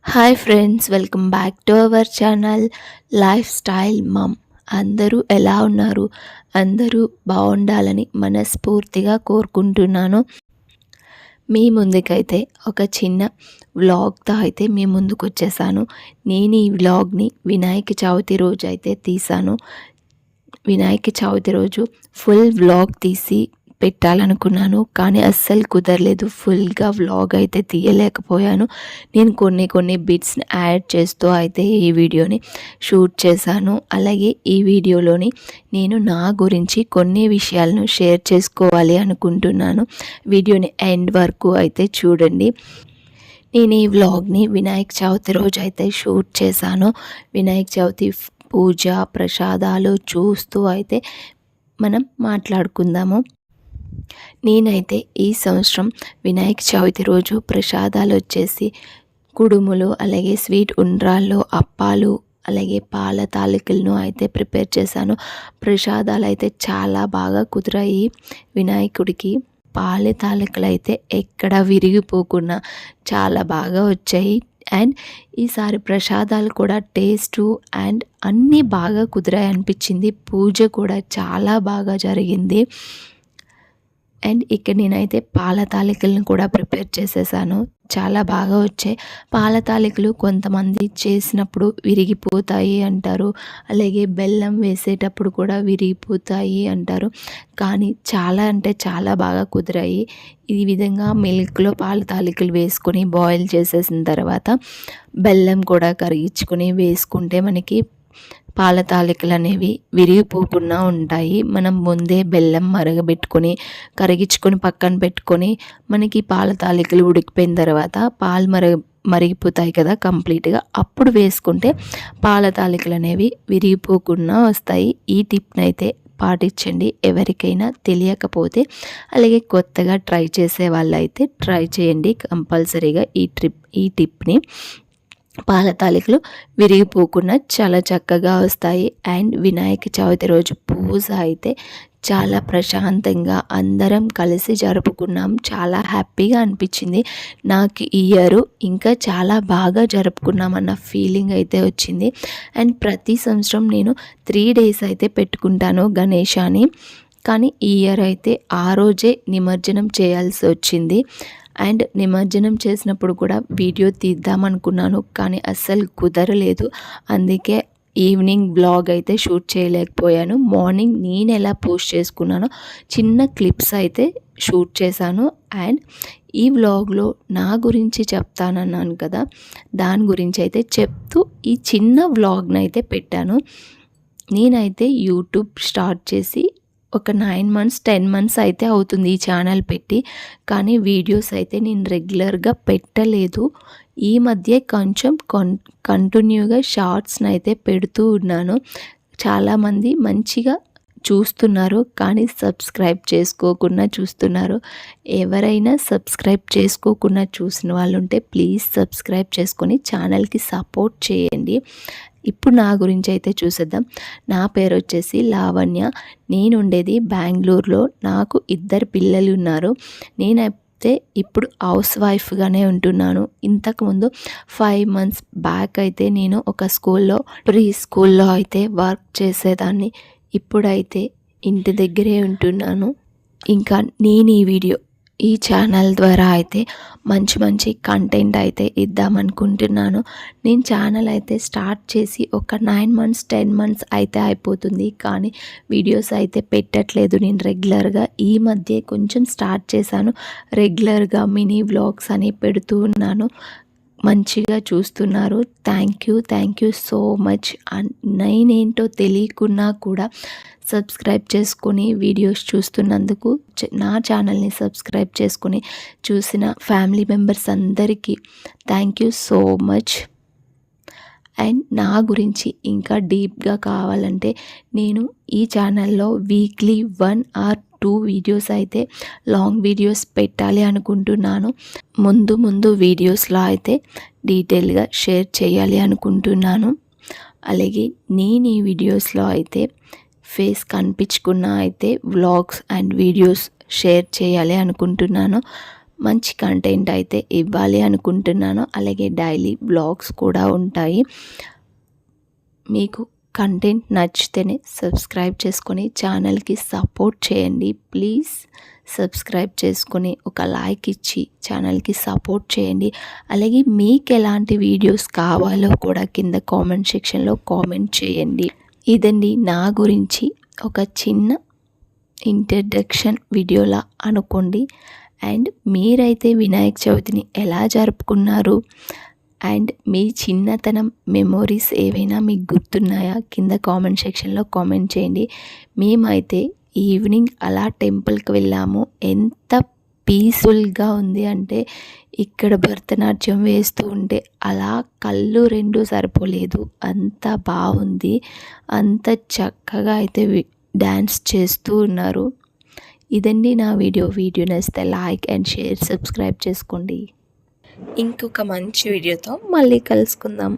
Hi friends, welcome back to our channel life style mom. అందరూ ఎలా ఉన్నారు? అందరూ బాగుండాలని మనస్ఫూర్తిగా కోరుకుంటున్నాను. మీ ముందుకైతే ఒక చిన్న వ్లాగ్తో అయితే మీ ముందుకు వచ్చేసాను. నేను ఈ వ్లాగ్ని వినాయక చవితి రోజు అయితే తీసాను. వినాయక చవితి రోజు ఫుల్ వ్లాగ్ తీసి పెట్టాలనుకున్నాను, కానీ అస్సలు కుదరలేదు. ఫుల్గా వ్లాగ్ అయితే తీయలేకపోయాను. నేను కొన్ని బిట్స్ని యాడ్ చేస్తూ అయితే ఈ వీడియోని షూట్ చేశాను. అలాగే ఈ వీడియోలోని నేను నా గురించి కొన్ని విషయాలను షేర్ చేసుకోవాలి అనుకుంటున్నాను. వీడియోని ఎండ్ వరకు అయితే చూడండి. నేను ఈ వ్లాగ్ని వినాయక చవితి రోజు అయితే షూట్ చేశాను. వినాయక చవితి పూజ ప్రసాదాలు చూస్తూ అయితే మనం మాట్లాడుకుందాము. నేనైతే ఈ సంవత్సరం వినాయక చవితి రోజు ప్రసాదాలు వచ్చేసి కుడుములు, అలాగే స్వీట్ ఉండ్రాళ్ళు, అప్పాలు, అలాగే పాల తాలికలను అయితే ప్రిపేర్ చేశాను. ప్రసాదాలు అయితే చాలా బాగా కుదిరాయి. వినాయకుడికి పాల తాలికలు అయితే ఎక్కడ విరిగిపోకుండా చాలా బాగా వచ్చాయి. అండ్ ఈసారి ప్రసాదాలు కూడా టేస్టు అండ్ అన్నీ బాగా కుదిరాయి అనిపించింది. పూజ కూడా చాలా బాగా జరిగింది. అండ్ ఇక్కడ నేనైతే పాల తాలికలను కూడా ప్రిపేర్ చేసేసాను. చాలా బాగా వచ్చాయి. పాల తాలికలు కొంతమంది చేసినప్పుడు విరిగిపోతాయి అంటారు, అలాగే బెల్లం వేసేటప్పుడు కూడా విరిగిపోతాయి అంటారు, కానీ చాలా అంటే చాలా బాగా కుదిరాయి. ఈ విధంగా మిల్క్లో పాల తాలికలు వేసుకొని బాయిల్ చేసేసిన తర్వాత బెల్లం కూడా కరిగించుకొని వేసుకుంటే మనకి పాల తాలికలు అనేవి విరిగిపోకుండా ఉంటాయి. మనం ముందే బెల్లం మరగబెట్టుకొని కరిగించుకొని పక్కన పెట్టుకొని మనకి పాల తాలికలు ఉడికిపోయిన తర్వాత పాలు మరిగిపోతాయి కదా కంప్లీట్గా, అప్పుడు వేసుకుంటే పాల తాలికలు అనేవి విరిగిపోకుండా వస్తాయి. ఈ టిప్ని అయితే పాటించండి. ఎవరికైనా తెలియకపోతే అలాగే కొత్తగా ట్రై చేసే వాళ్ళైతే ట్రై చేయండి కంపల్సరీగా ఈ టిప్ని. పాల తాలికలు విరిగిపోకుండా చాలా చక్కగా వస్తాయి. అండ్ వినాయక చవితి రోజు పూజ అయితే చాలా ప్రశాంతంగా అందరం కలిసి జరుపుకున్నాం. చాలా హ్యాపీగా అనిపించింది. నాకు ఈ ఇయర్ ఇంకా చాలా బాగా జరుపుకున్నామన్న ఫీలింగ్ అయితే వచ్చింది. అండ్ ప్రతి సంవత్సరం నేను 3 days అయితే పెట్టుకుంటాను గణేశాని, కానీ ఈ ఇయర్ అయితే ఆ రోజే నిమజ్జనం చేయాల్సి వచ్చింది. అండ్ నిమజ్జనం చేసినప్పుడు కూడా వీడియో తీద్దామనుకున్నాను, కానీ అస్సలు కుదరలేదు. అందుకే ఈవినింగ్ బ్లాగ్ అయితే షూట్ చేయలేకపోయాను. మార్నింగ్ నేను ఎలా పోస్ట్ చేసుకున్నానో చిన్న క్లిప్స్ అయితే షూట్ చేశాను. అండ్ ఈ వ్లాగ్లో నా గురించి చెప్తానన్నాను కదా, దాని గురించి అయితే చెప్తూ ఈ చిన్న వ్లాగ్ని అయితే పెట్టాను. నేనైతే యూట్యూబ్ స్టార్ట్ చేసి ఒక 9 months 10 months అయితే అవుతుంది ఈ ఛానల్ పెట్టి, కానీ వీడియోస్ అయితే నేను రెగ్యులర్గా పెట్టలేదు. ఈ మధ్య కొంచెం కంటిన్యూగా షార్ట్స్ని అయితే పెడుతూ ఉన్నాను. చాలామంది మంచిగా చూస్తున్నారు, కానీ సబ్స్క్రైబ్ చేసుకోకుండా చూస్తున్నారు. ఎవరైనా సబ్స్క్రైబ్ చేసుకోకుండా చూసిన వాళ్ళు ఉంటే ప్లీజ్ సబ్స్క్రైబ్ చేసుకొని ఛానల్కి సపోర్ట్ చేయండి. ఇప్పుడు నా గురించి అయితే చూసేద్దాం. నా పేరు వచ్చేసి లావణ్య. నేను ఉండేది బెంగళూరులో. నాకు 2 పిల్లలు ఉన్నారు. నేనైతే ఇప్పుడు హౌస్ వైఫ్గానే ఉంటున్నాను. ఇంతకుముందు 5 months బ్యాక్ అయితే నేను ఒక ప్రీ స్కూల్లో అయితే వర్క్ చేసేదాన్ని. ఇప్పుడైతే ఇంటి దగ్గరే ఉంటున్నాను. ఇంకా నేను ఈ ఛానల్ ద్వారా అయితే మంచి కంటెంట్ అయితే ఇద్దామనుకుంటున్నాను. నేను ఛానల్ అయితే స్టార్ట్ చేసి ఒక 9 months 10 months అయితే అయిపోతుంది, కానీ వీడియోస్ అయితే పెట్టట్లేదు నేను రెగ్యులర్గా. ఈ మధ్య కొంచెం స్టార్ట్ చేశాను. రెగ్యులర్గా మినీ వ్లాగ్స్ అని పెడుతూ ఉన్నాను. మంచిగా చూస్తున్నారు. Thank you so much. నేనేంటో తెలియకున్నా కూడా సబ్స్క్రైబ్ చేసుకొని వీడియోస్ చూస్తున్నందుకు, నా ఛానల్ని సబ్స్క్రైబ్ చేసుకొని చూసిన ఫ్యామిలీ మెంబర్స్ అందరికీ thank you so much. And నా గురించి ఇంకా డీప్గా కావాలంటే నేను ఈ ఛానల్లో వీక్లీ 1 or 2 వీడియోస్ అయితే లాంగ్ వీడియోస్ పెట్టాలి అనుకుంటున్నాను. ముందు వీడియోస్లో అయితే డీటెయిల్గా షేర్ చేయాలి అనుకుంటున్నాను. అలాగే నేను ఈ వీడియోస్లో అయితే ఫేస్ కనిపించుకున్న అయితే వ్లాగ్స్ అండ్ వీడియోస్ షేర్ చేయాలి అనుకుంటున్నాను. మంచి కంటెంట్ అయితే ఇవ్వాలి అనుకుంటున్నాను. అలాగే డైలీ బ్లాగ్స్ కూడా ఉంటాయి. మీకు కంటెంట్ నచ్చితేనే సబ్స్క్రైబ్ చేసుకొని ఛానల్కి సపోర్ట్ చేయండి. ప్లీజ్ సబ్స్క్రైబ్ చేసుకొని ఒక లైక్ ఇచ్చి ఛానల్కి సపోర్ట్ చేయండి. అలాగే మీకు ఎలాంటి వీడియోస్ కావాలో కూడా కింద కామెంట్ సెక్షన్లో కామెంట్ చేయండి. ఇదండి నా గురించి ఒక చిన్న ఇంట్రడక్షన్ వీడియోలా అనుకోండి. అండ్ మీరైతే వినాయక చవితిని ఎలా జరుపుకున్నారు అండ్ మీ చిన్నతనం మెమోరీస్ ఏవైనా మీకు గుర్తున్నాయా కింద కామెంట్ సెక్షన్లో కామెంట్ చేయండి. మేమైతే ఈవినింగ్ అలా టెంపుల్కి వెళ్ళాము. ఎంత పీస్ఫుల్గా ఉంది అంటే ఇక్కడ భరతనాట్యం వేస్తూ ఉంటే అలా కళ్ళు రెండు సరిపోలేదు, అంత బాగుంది. అంత చక్కగా అయితే డ్యాన్స్ చేస్తూ ఉన్నారు. ఇదండి నా వీడియో నచ్చితే లైక్ అండ్ షేర్ సబ్స్క్రైబ్ చేసుకోండి. ఇంకొక మంచి వీడియోతో మళ్ళీ కలుసుకుందాం.